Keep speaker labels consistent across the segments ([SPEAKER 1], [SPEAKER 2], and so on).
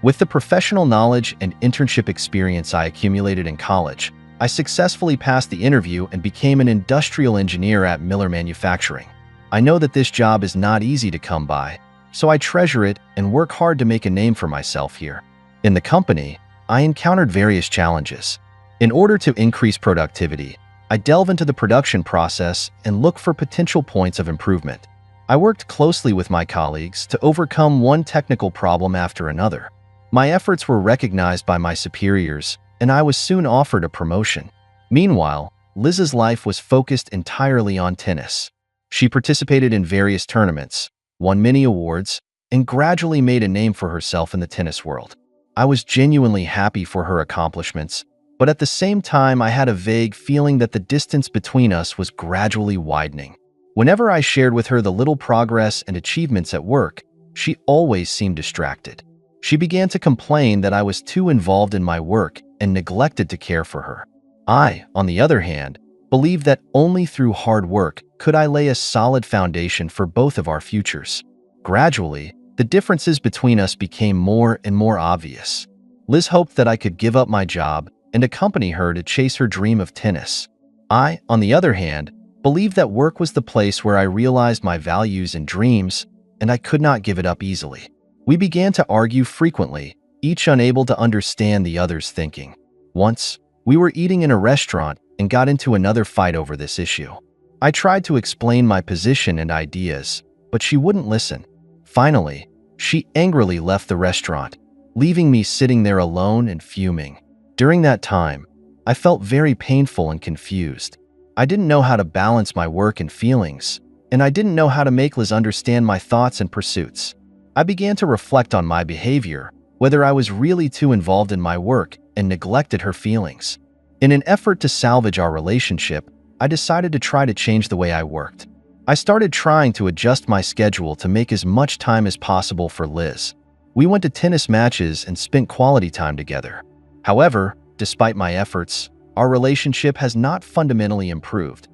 [SPEAKER 1] With the professional knowledge and internship experience I accumulated in college, I successfully passed the interview and became an industrial engineer at Miller Manufacturing. I know that this job is not easy to come by, so I treasure it and work hard to make a name for myself here. In the company, I encountered various challenges. In order to increase productivity, I delve into the production process and look for potential points of improvement. I worked closely with my colleagues to overcome one technical problem after another. My efforts were recognized by my superiors, and I was soon offered a promotion. Meanwhile, Liz's life was focused entirely on tennis. She participated in various tournaments, won many awards, and gradually made a name for herself in the tennis world. I was genuinely happy for her accomplishments, but at the same time I had a vague feeling that the distance between us was gradually widening. Whenever I shared with her the little progress and achievements at work, she always seemed distracted. She began to complain that I was too involved in my work and neglected to care for her. I, on the other hand, believed that only through hard work could I lay a solid foundation for both of our futures. Gradually, the differences between us became more and more obvious. Liz hoped that I could give up my job and accompany her to chase her dream of tennis. I, on the other hand, believed that work was the place where I realized my values and dreams, and I could not give it up easily. We began to argue frequently, each unable to understand the other's thinking. Once, we were eating in a restaurant and got into another fight over this issue. I tried to explain my position and ideas, but she wouldn't listen. Finally, she angrily left the restaurant, leaving me sitting there alone and fuming. During that time, I felt very painful and confused. I didn't know how to balance my work and feelings, and I didn't know how to make Liz understand my thoughts and pursuits. I began to reflect on my behavior, whether I was really too involved in my work and neglected her feelings. In an effort to salvage our relationship, I decided to try to change the way I worked. I started trying to adjust my schedule to make as much time as possible for Liz. We went to tennis matches and spent quality time together. However, despite my efforts, our relationship has not fundamentally improved.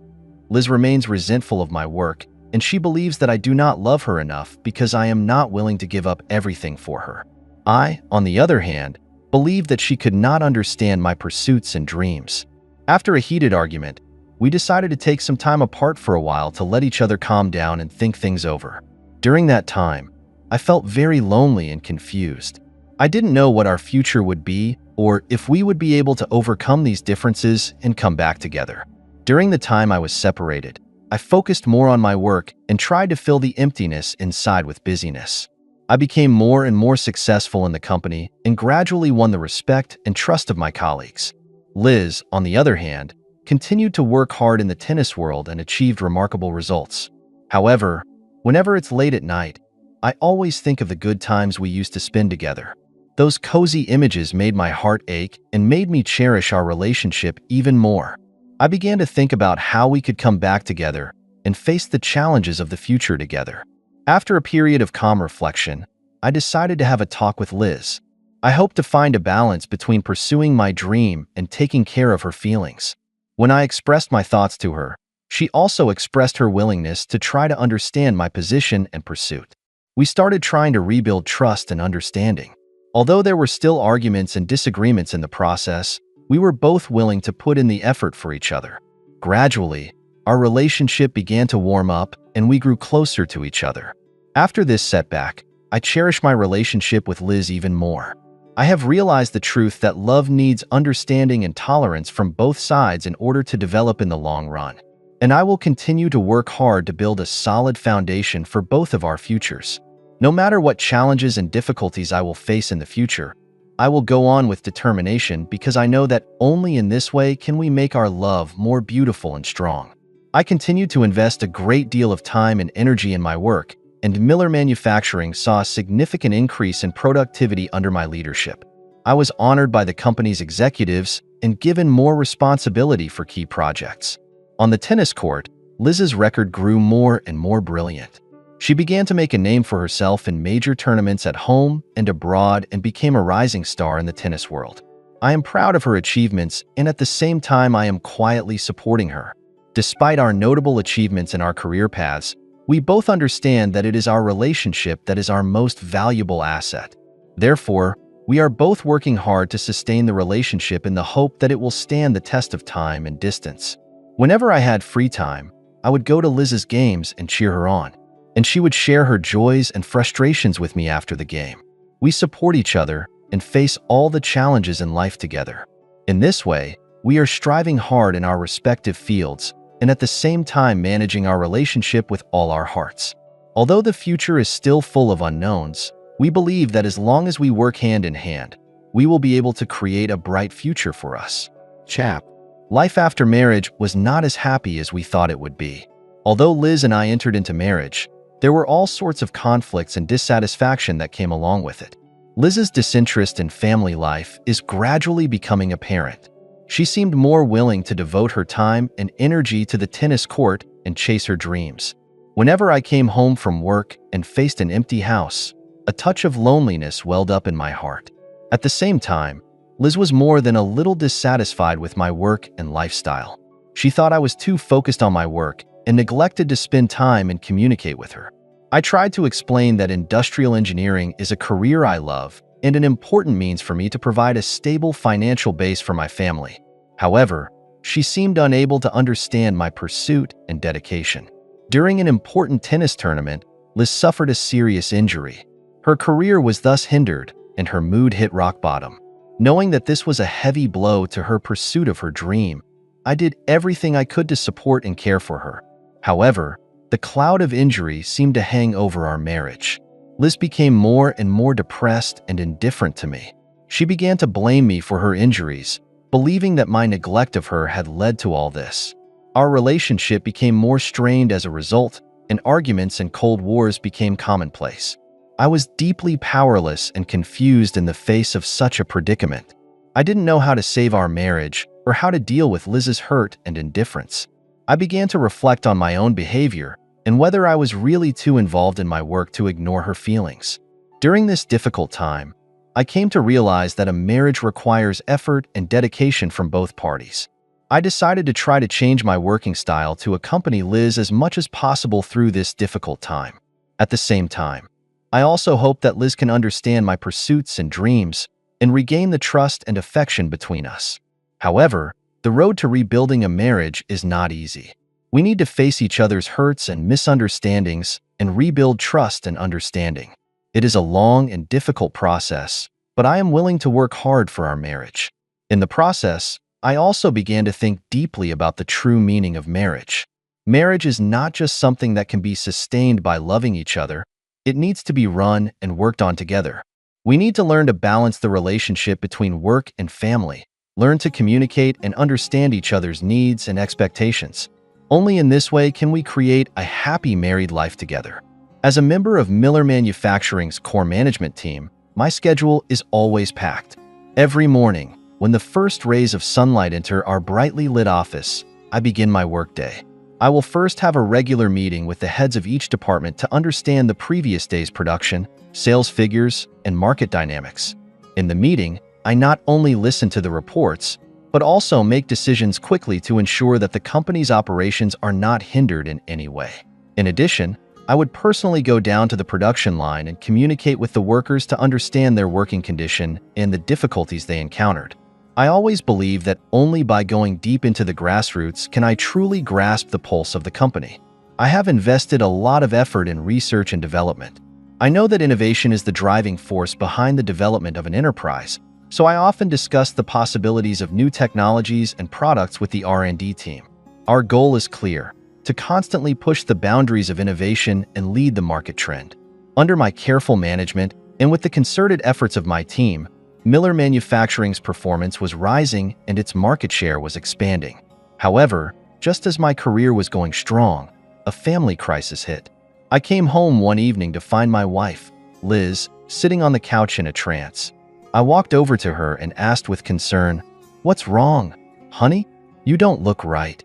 [SPEAKER 1] Liz remains resentful of my work, and she believes that I do not love her enough because I am not willing to give up everything for her. I, on the other hand, believe that she could not understand my pursuits and dreams. After a heated argument, we decided to take some time apart for a while to let each other calm down and think things over. During that time, I felt very lonely and confused. I didn't know what our future would be or if we would be able to overcome these differences and come back together. During the time I was separated, I focused more on my work and tried to fill the emptiness inside with busyness. I became more and more successful in the company and gradually won the respect and trust of my colleagues. Liz, on the other hand, continued to work hard in the tennis world and achieved remarkable results. However, whenever it's late at night, I always think of the good times we used to spend together. Those cozy images made my heart ache and made me cherish our relationship even more. I began to think about how we could come back together and face the challenges of the future together. After a period of calm reflection, I decided to have a talk with Liz. I hoped to find a balance between pursuing my dream and taking care of her feelings. When I expressed my thoughts to her, she also expressed her willingness to try to understand my position and pursuit. We started trying to rebuild trust and understanding. Although there were still arguments and disagreements in the process, we were both willing to put in the effort for each other. Gradually, our relationship began to warm up and we grew closer to each other. After this setback, I cherish my relationship with Liz even more. I have realized the truth that love needs understanding and tolerance from both sides in order to develop in the long run. And I will continue to work hard to build a solid foundation for both of our futures. No matter what challenges and difficulties I will face in the future, I will go on with determination because I know that only in this way can we make our love more beautiful and strong. I continue to invest a great deal of time and energy in my work, and Miller Manufacturing saw a significant increase in productivity under my leadership. I was honored by the company's executives and given more responsibility for key projects. On the tennis court, Liz's record grew more and more brilliant. She began to make a name for herself in major tournaments at home and abroad and became a rising star in the tennis world. I am proud of her achievements, and at the same time I am quietly supporting her. Despite our notable achievements in our career paths, we both understand that it is our relationship that is our most valuable asset. Therefore, We are both working hard to sustain the relationship in the hope that it will stand the test of time and distance. Whenever I had free time, I would go to Liz's games and cheer her on, and she would share her joys and frustrations with me after the game. We support each other and face all the challenges in life together. In this way, we are striving hard in our respective fields and at the same time managing our relationship with all our hearts. Although the future is still full of unknowns, we believe that as long as we work hand in hand, we will be able to create a bright future for us. Chap. Life after marriage was not as happy as we thought it would be. Although Liz and I entered into marriage, there were all sorts of conflicts and dissatisfaction that came along with it. Liz's disinterest in family life is gradually becoming apparent. She seemed more willing to devote her time and energy to the tennis court and chase her dreams. Whenever I came home from work and faced an empty house, a touch of loneliness welled up in my heart. At the same time, Liz was more than a little dissatisfied with my work and lifestyle. She thought I was too focused on my work and neglected to spend time and communicate with her. I tried to explain that industrial engineering is a career I love and an important means for me to provide a stable financial base for my family. However, she seemed unable to understand my pursuit and dedication. During an important tennis tournament, Liz suffered a serious injury. Her career was thus hindered, and her mood hit rock bottom. Knowing that this was a heavy blow to her pursuit of her dream, I did everything I could to support and care for her. However, the cloud of injury seemed to hang over our marriage. Liz became more and more depressed and indifferent to me. She began to blame me for her injuries, believing that my neglect of her had led to all this. Our relationship became more strained as a result, and arguments and cold wars became commonplace. I was deeply powerless and confused in the face of such a predicament. I didn't know how to save our marriage or how to deal with Liz's hurt and indifference. I began to reflect on my own behavior and whether I was really too involved in my work to ignore her feelings. During this difficult time, I came to realize that a marriage requires effort and dedication from both parties. I decided to try to change my working style to accompany Liz as much as possible through this difficult time. At the same time, I also hope that Liz can understand my pursuits and dreams and regain the trust and affection between us. However, the road to rebuilding a marriage is not easy. We need to face each other's hurts and misunderstandings and rebuild trust and understanding. It is a long and difficult process, but I am willing to work hard for our marriage. In the process, I also began to think deeply about the true meaning of marriage. Marriage is not just something that can be sustained by loving each other. It needs to be run and worked on together. We need to learn to balance the relationship between work and family, learn to communicate and understand each other's needs and expectations. Only in this way can we create a happy married life together. As a member of Miller Manufacturing's core management team, my schedule is always packed. Every morning, when the first rays of sunlight enter our brightly lit office, I begin my workday. I will first have a regular meeting with the heads of each department to understand the previous day's production, sales figures, and market dynamics. In the meeting, I not only listen to the reports, but also make decisions quickly to ensure that the company's operations are not hindered in any way. In addition, I would personally go down to the production line and communicate with the workers to understand their working condition and the difficulties they encountered. I always believe that only by going deep into the grassroots can I truly grasp the pulse of the company. I have invested a lot of effort in research and development. I know that innovation is the driving force behind the development of an enterprise, so I often discuss the possibilities of new technologies and products with the R&D team. Our goal is clear: to constantly push the boundaries of innovation and lead the market trend. Under my careful management and with the concerted efforts of my team, Miller Manufacturing's performance was rising and its market share was expanding. However, just as my career was going strong, a family crisis hit. I came home one evening to find my wife, Liz, sitting on the couch in a trance. I walked over to her and asked with concern, "What's wrong? Honey, you don't look right."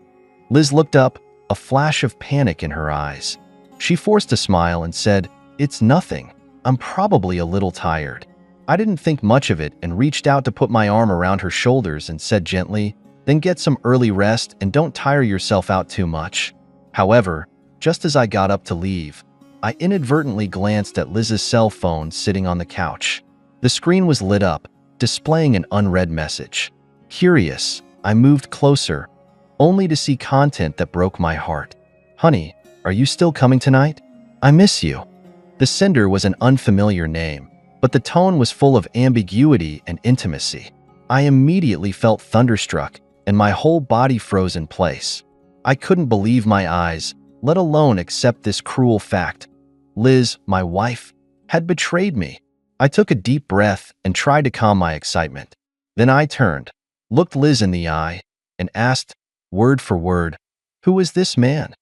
[SPEAKER 1] Liz looked up, a flash of panic in her eyes. She forced a smile and said, "It's nothing. I'm probably a little tired." I didn't think much of it and reached out to put my arm around her shoulders and said gently, "Then get some early rest and don't tire yourself out too much." However, just as I got up to leave, I inadvertently glanced at Liz's cell phone sitting on the couch. The screen was lit up, displaying an unread message. Curious, I moved closer, only to see content that broke my heart. Honey, are you still coming tonight? I miss you. The sender was an unfamiliar name, but the tone was full of ambiguity and intimacy. I immediately felt thunderstruck, and my whole body froze in place. I couldn't believe my eyes, let alone accept this cruel fact. Liz, my wife, had betrayed me. I took a deep breath and tried to calm my excitement. Then I turned, looked Liz in the eye, and asked, word for word, "Who is this man?"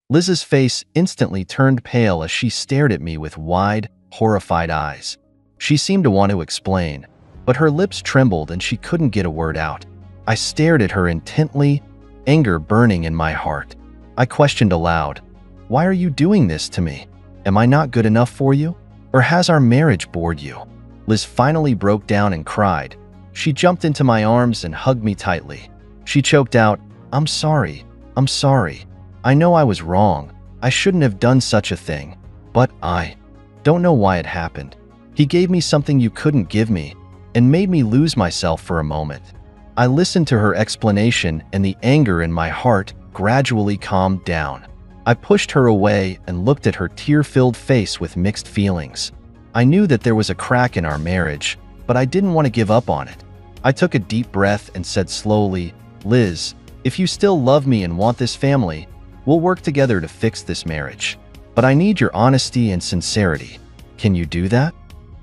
[SPEAKER 1] Liz's face instantly turned pale as she stared at me with wide, horrified eyes. She seemed to want to explain, but her lips trembled and she couldn't get a word out. I stared at her intently, anger burning in my heart. I questioned aloud, "Why are you doing this to me? Am I not good enough for you? Or has our marriage bored you?" Liz finally broke down and cried. She jumped into my arms and hugged me tightly. She choked out, I'm sorry. I know I was wrong. I shouldn't have done such a thing. But I don't know why it happened. He gave me something you couldn't give me and made me lose myself for a moment." I listened to her explanation and the anger in my heart gradually calmed down. I pushed her away and looked at her tear-filled face with mixed feelings. I knew that there was a crack in our marriage, but I didn't want to give up on it. I took a deep breath and said slowly, "Liz, if you still love me and want this family, we'll work together to fix this marriage. But I need your honesty and sincerity. Can you do that?"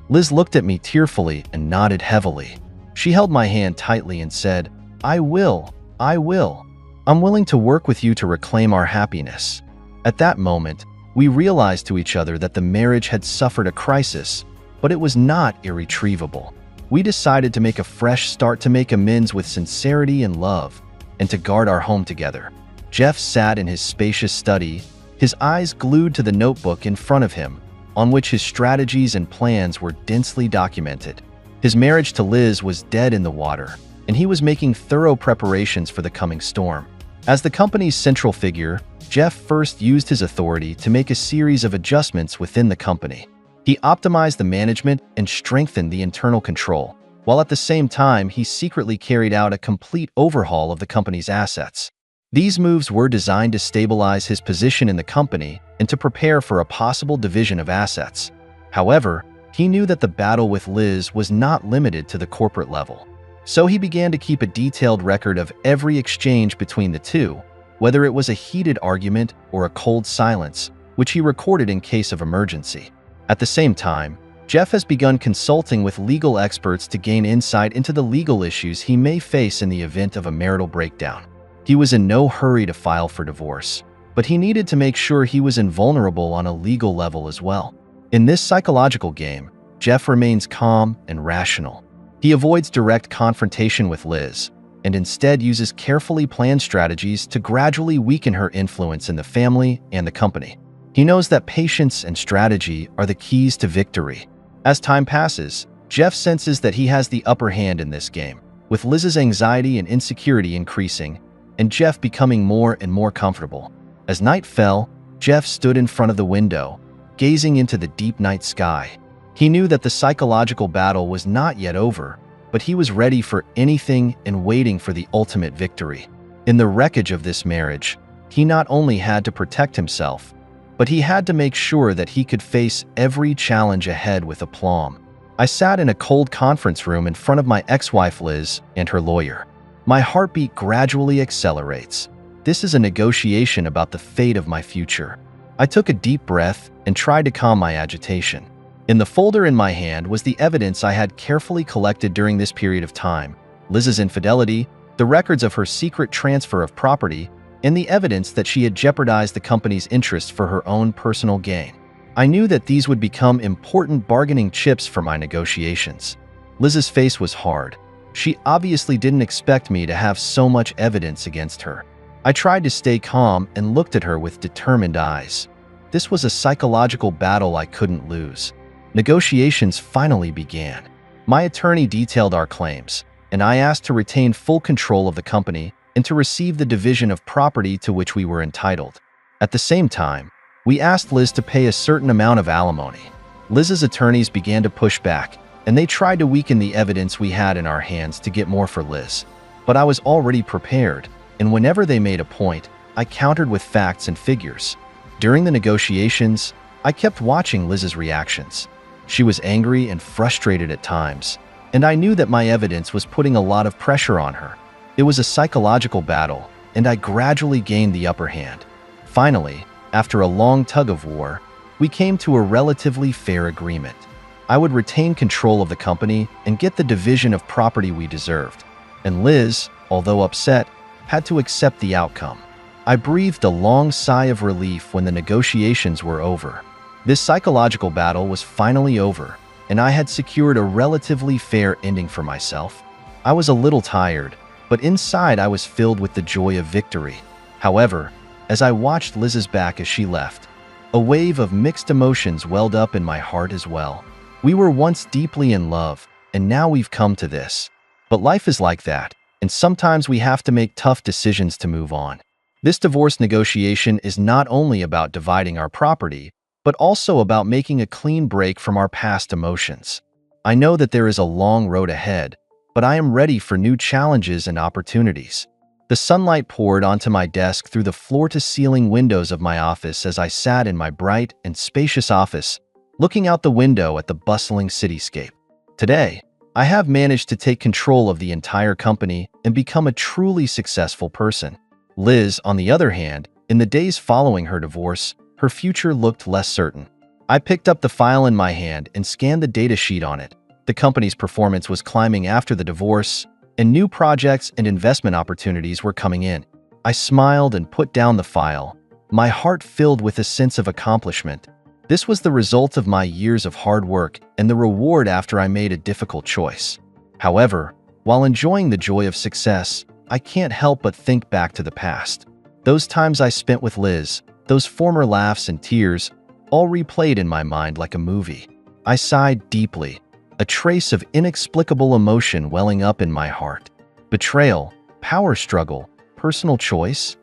[SPEAKER 1] Liz looked at me tearfully and nodded heavily. She held my hand tightly and said, I will. I'm willing to work with you to reclaim our happiness." At that moment, we realized to each other that the marriage had suffered a crisis, but it was not irretrievable. We decided to make a fresh start, to make amends with sincerity and love, and to guard our home together. Jeff sat in his spacious study, his eyes glued to the notebook in front of him, on which his strategies and plans were densely documented. His marriage to Liz was dead in the water, and he was making thorough preparations for the coming storm. As the company's central figure, Jeff first used his authority to make a series of adjustments within the company. He optimized the management and strengthened the internal control, while at the same time he secretly carried out a complete overhaul of the company's assets. These moves were designed to stabilize his position in the company and to prepare for a possible division of assets. However, he knew that the battle with Liz was not limited to the corporate level. So he began to keep a detailed record of every exchange between the two, whether it was a heated argument or a cold silence, which he recorded in case of emergency. At the same time, Jeff has begun consulting with legal experts to gain insight into the legal issues he may face in the event of a marital breakdown. He was in no hurry to file for divorce, but he needed to make sure he was invulnerable on a legal level as well. In this psychological game, Jeff remains calm and rational. He avoids direct confrontation with Liz, and instead uses carefully planned strategies to gradually weaken her influence in the family and the company. He knows that patience and strategy are the keys to victory. As time passes, Jeff senses that he has the upper hand in this game, with Liz's anxiety and insecurity increasing, and Jeff becoming more and more comfortable. As night fell, Jeff stood in front of the window, gazing into the deep night sky. He knew that the psychological battle was not yet over, but he was ready for anything and waiting for the ultimate victory. In the wreckage of this marriage, he not only had to protect himself, but he had to make sure that he could face every challenge ahead with aplomb. I sat in a cold conference room in front of my ex-wife Liz and her lawyer. My heartbeat gradually accelerates. This is a negotiation about the fate of my future. I took a deep breath and tried to calm my agitation. In the folder in my hand was the evidence I had carefully collected during this period of time: Liz's infidelity, the records of her secret transfer of property, and the evidence that she had jeopardized the company's interests for her own personal gain. I knew that these would become important bargaining chips for my negotiations. Liz's face was hard. She obviously didn't expect me to have so much evidence against her. I tried to stay calm and looked at her with determined eyes. This was a psychological battle I couldn't lose. Negotiations finally began. My attorney detailed our claims, and I asked to retain full control of the company and to receive the division of property to which we were entitled. At the same time, we asked Liz to pay a certain amount of alimony. Liz's attorneys began to push back, and they tried to weaken the evidence we had in our hands to get more for Liz. But I was already prepared, and whenever they made a point, I countered with facts and figures. During the negotiations, I kept watching Liz's reactions. She was angry and frustrated at times, and I knew that my evidence was putting a lot of pressure on her. It was a psychological battle, and I gradually gained the upper hand. Finally, after a long tug-of-war, we came to a relatively fair agreement. I would retain control of the company and get the division of property we deserved. And Liz, although upset, had to accept the outcome. I breathed a long sigh of relief when the negotiations were over. This psychological battle was finally over, and I had secured a relatively fair ending for myself. I was a little tired, but inside I was filled with the joy of victory. However, as I watched Liz's back as she left, a wave of mixed emotions welled up in my heart as well. We were once deeply in love, and now we've come to this. But life is like that, and sometimes we have to make tough decisions to move on. This divorce negotiation is not only about dividing our property, but also about making a clean break from our past emotions. I know that there is a long road ahead, but I am ready for new challenges and opportunities. The sunlight poured onto my desk through the floor-to-ceiling windows of my office as I sat in my bright and spacious office, looking out the window at the bustling cityscape. Today, I have managed to take control of the entire company and become a truly successful person. Liz, on the other hand, in the days following her divorce, her future looked less certain. I picked up the file in my hand and scanned the data sheet on it. The company's performance was climbing after the divorce, and new projects and investment opportunities were coming in. I smiled and put down the file, my heart filled with a sense of accomplishment. This was the result of my years of hard work and the reward after I made a difficult choice. However, while enjoying the joy of success, I can't help but think back to the past. Those times I spent with Liz, those former laughs and tears, all replayed in my mind like a movie. I sighed deeply, a trace of inexplicable emotion welling up in my heart. Betrayal, power struggle, personal choice.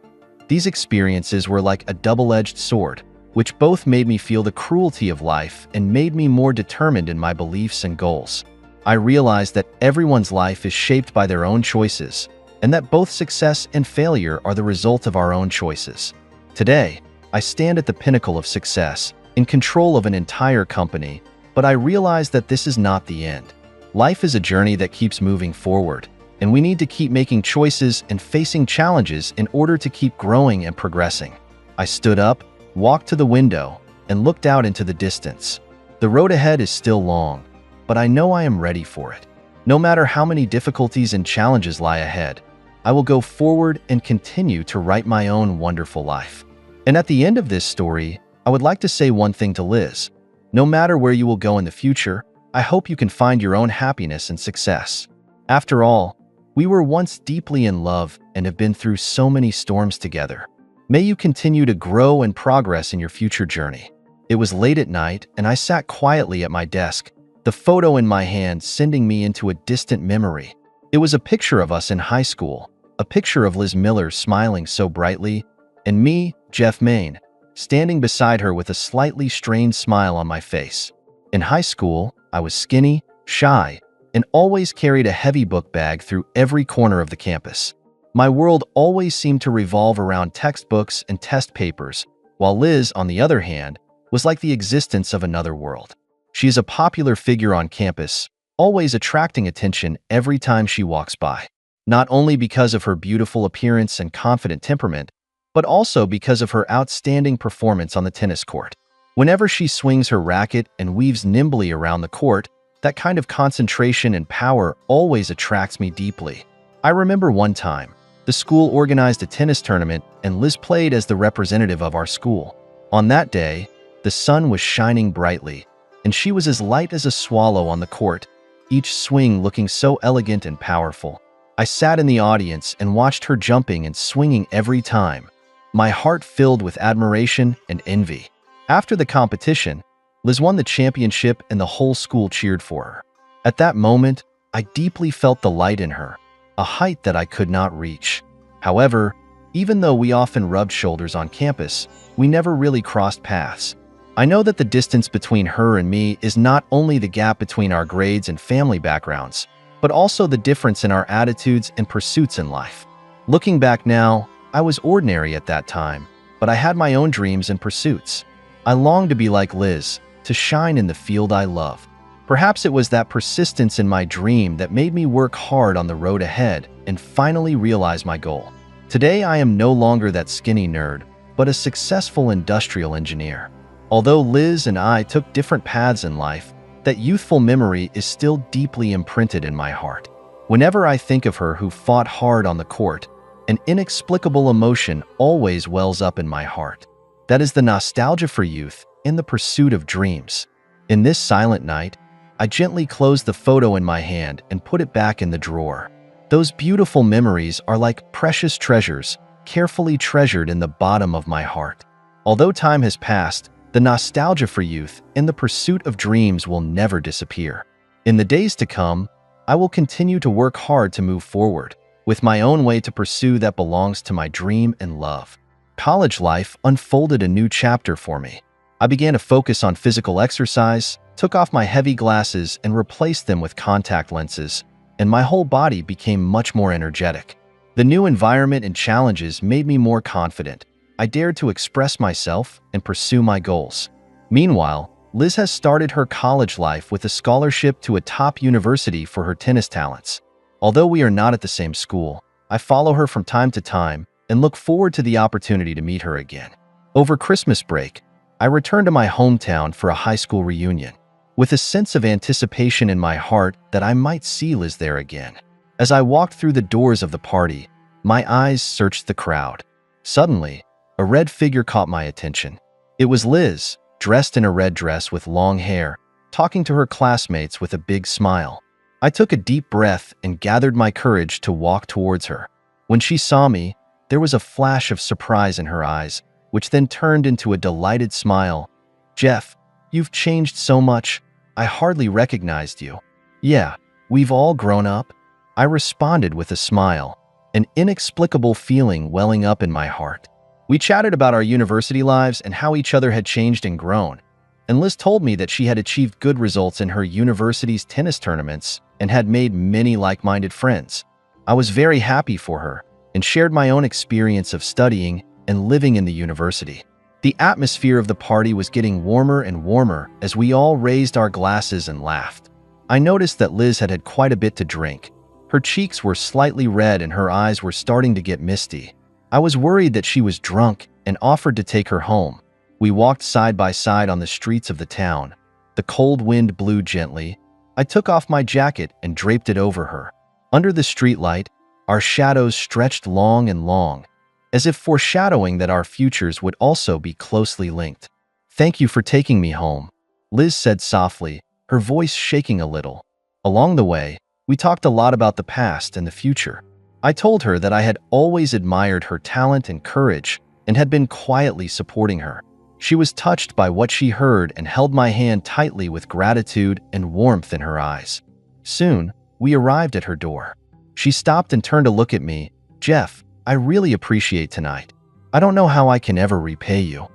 [SPEAKER 1] These experiences were like a double-edged sword, which both made me feel the cruelty of life and made me more determined in my beliefs and goals. I realized that everyone's life is shaped by their own choices, and that both success and failure are the result of our own choices. Today, I stand at the pinnacle of success, in control of an entire company, but I realize that this is not the end. Life is a journey that keeps moving forward, and we need to keep making choices and facing challenges in order to keep growing and progressing. I stood up, walked to the window, and looked out into the distance. The road ahead is still long, but I know I am ready for it. No matter how many difficulties and challenges lie ahead, I will go forward and continue to write my own wonderful life. And at the end of this story, I would like to say one thing to Liz. No matter where you will go in the future, I hope you can find your own happiness and success. After all, we were once deeply in love and have been through so many storms together. May you continue to grow and progress in your future journey. It was late at night, and I sat quietly at my desk, the photo in my hand sending me into a distant memory. It was a picture of us in high school, a picture of Liz Miller smiling so brightly, and me, Jeff Main, standing beside her with a slightly strained smile on my face. In high school, I was skinny, shy, and always carried a heavy book bag through every corner of the campus. My world always seemed to revolve around textbooks and test papers, while Liz, on the other hand, was like the existence of another world. She is a popular figure on campus, always attracting attention every time she walks by. Not only because of her beautiful appearance and confident temperament, but also because of her outstanding performance on the tennis court. Whenever she swings her racket and weaves nimbly around the court, that kind of concentration and power always attracts me deeply. I remember one time, the school organized a tennis tournament and Liz played as the representative of our school. On that day, the sun was shining brightly, and she was as light as a swallow on the court, each swing looking so elegant and powerful. I sat in the audience and watched her jumping and swinging every time, my heart filled with admiration and envy. After the competition, Liz won the championship and the whole school cheered for her. At that moment, I deeply felt the light in her, a height that I could not reach. However, even though we often rubbed shoulders on campus, we never really crossed paths. I know that the distance between her and me is not only the gap between our grades and family backgrounds, but also the difference in our attitudes and pursuits in life. Looking back now, I was ordinary at that time, but I had my own dreams and pursuits. I longed to be like Liz, to shine in the field I love. Perhaps it was that persistence in my dream that made me work hard on the road ahead and finally realize my goal. Today, I am no longer that skinny nerd, but a successful industrial engineer. Although Liz and I took different paths in life, that youthful memory is still deeply imprinted in my heart. Whenever I think of her who fought hard on the court, an inexplicable emotion always wells up in my heart. That is the nostalgia for youth and the pursuit of dreams. In this silent night, I gently closed the photo in my hand and put it back in the drawer. Those beautiful memories are like precious treasures, carefully treasured in the bottom of my heart. Although time has passed, the nostalgia for youth and the pursuit of dreams will never disappear. In the days to come, I will continue to work hard to move forward, with my own way to pursue that belongs to my dream and love. College life unfolded a new chapter for me. I began to focus on physical exercise, took off my heavy glasses and replaced them with contact lenses, and my whole body became much more energetic. The new environment and challenges made me more confident. I dared to express myself and pursue my goals. Meanwhile, Liz has started her college life with a scholarship to a top university for her tennis talents. Although we are not at the same school, I follow her from time to time and look forward to the opportunity to meet her again. Over Christmas break, I returned to my hometown for a high school reunion, with a sense of anticipation in my heart that I might see Liz there again. As I walked through the doors of the party, my eyes searched the crowd. Suddenly, a red figure caught my attention. It was Liz, dressed in a red dress with long hair, talking to her classmates with a big smile. I took a deep breath and gathered my courage to walk towards her. When she saw me, there was a flash of surprise in her eyes, which then turned into a delighted smile. "Jeff, you've changed so much. I hardly recognized you." "Yeah, we've all grown up," I responded with a smile, an inexplicable feeling welling up in my heart. We chatted about our university lives and how each other had changed and grown, and Liz told me that she had achieved good results in her university's tennis tournaments and had made many like-minded friends. I was very happy for her and shared my own experience of studying and living in the university. The atmosphere of the party was getting warmer and warmer as we all raised our glasses and laughed. I noticed that Liz had had quite a bit to drink. Her cheeks were slightly red and her eyes were starting to get misty. I was worried that she was drunk and offered to take her home. We walked side by side on the streets of the town. The cold wind blew gently. I took off my jacket and draped it over her. Under the streetlight, our shadows stretched long and long, as if foreshadowing that our futures would also be closely linked. "Thank you for taking me home," Liz said softly, her voice shaking a little. Along the way, we talked a lot about the past and the future. I told her that I had always admired her talent and courage and had been quietly supporting her. She was touched by what she heard and held my hand tightly with gratitude and warmth in her eyes. Soon, we arrived at her door. She stopped and turned to look at me. "Jeff, I really appreciate tonight. I don't know how I can ever repay you."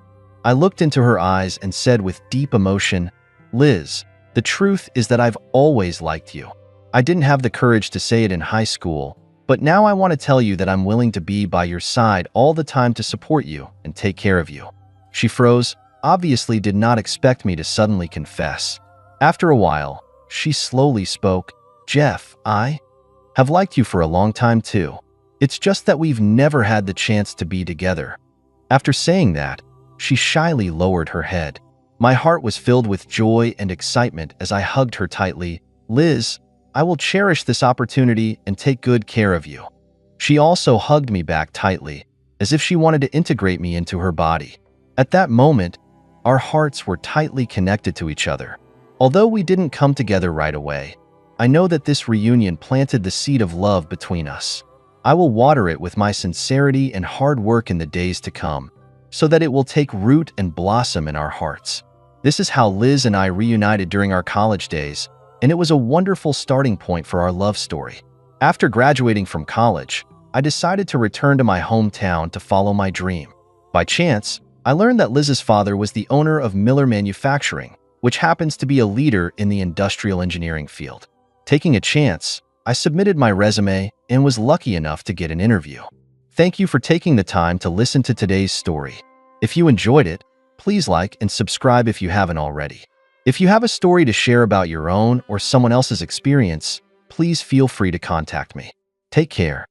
[SPEAKER 1] I looked into her eyes and said with deep emotion, "Liz, the truth is that I've always liked you. I didn't have the courage to say it in high school, but now I want to tell you that I'm willing to be by your side all the time to support you and take care of you." She froze, obviously did not expect me to suddenly confess. After a while, she slowly spoke. "Jeff, I have liked you for a long time too. It's just that we've never had the chance to be together." After saying that, she shyly lowered her head. My heart was filled with joy and excitement as I hugged her tightly. "Liz, I will cherish this opportunity and take good care of you." She also hugged me back tightly, as if she wanted to integrate me into her body. At that moment, our hearts were tightly connected to each other. Although we didn't come together right away, I know that this reunion planted the seed of love between us. I will water it with my sincerity and hard work in the days to come, so that it will take root and blossom in our hearts. This is how Liz and I reunited during our college days, and it was a wonderful starting point for our love story. After graduating from college, I decided to return to my hometown to follow my dream. By chance, I learned that Liz's father was the owner of Miller Manufacturing, which happens to be a leader in the industrial engineering field. Taking a chance, I submitted my resume and was lucky enough to get an interview. Thank you for taking the time to listen to today's story. If you enjoyed it, please like and subscribe if you haven't already. If you have a story to share about your own or someone else's experience, please feel free to contact me. Take care.